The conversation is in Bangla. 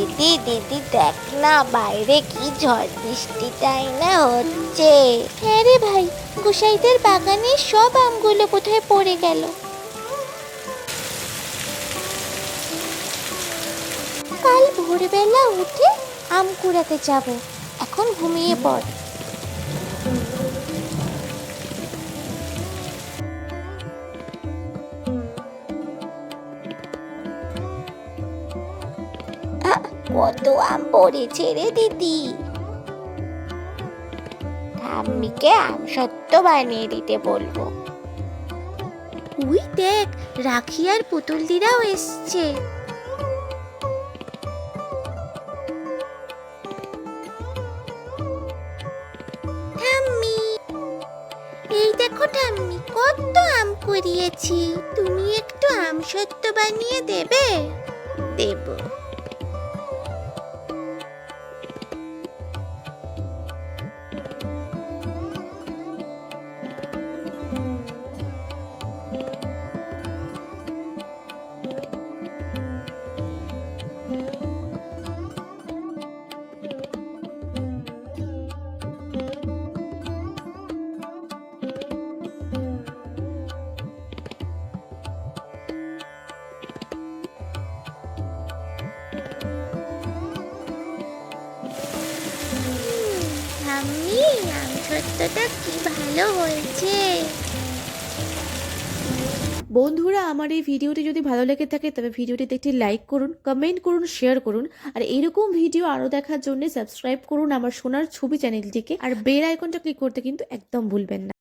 দিদি দিদি দেখ না বাইরে কি ঝড় বৃষ্টিটাই না হচ্ছে। হ্যাঁ রে ভাই, গোসাইদের বাগানে সব আমগুলো কোথায় পড়ে গেল। কাল ভোরবেলা উঠে আম কুড়াতে যাব, এখন ঘুমিয়ে পড়। কত আম পড়েছে রে দিদি। ঠাম্মিকে আম সত্য বানিয়ে দিতে বলবো। তুই দেখ, রাখি আর পুতুলদিরাও এসছে। ঠাম্মি, এই দেখো ঠাম্মি, কত আম কুড়িয়েছি। তুমি একটু আম সত্য বানিয়ে দেবে? দেব। ঠাম্মি, আম সত্যটা কি ভালো হয়েছে। বন্ধুরা, আমার এই ভিডিওটি যদি ভালো লেগে থাকে তবে ভিডিওটিতে একটি লাইক করুন, কমেন্ট করুন, শেয়ার করুন। আর এরকম ভিডিও আরও দেখার জন্য সাবস্ক্রাইব করুন আমার সোনার ছবি চ্যানেলটিকে, আর বেল আইকনটা ক্লিক করতে কিন্তু একদম ভুলবেন না।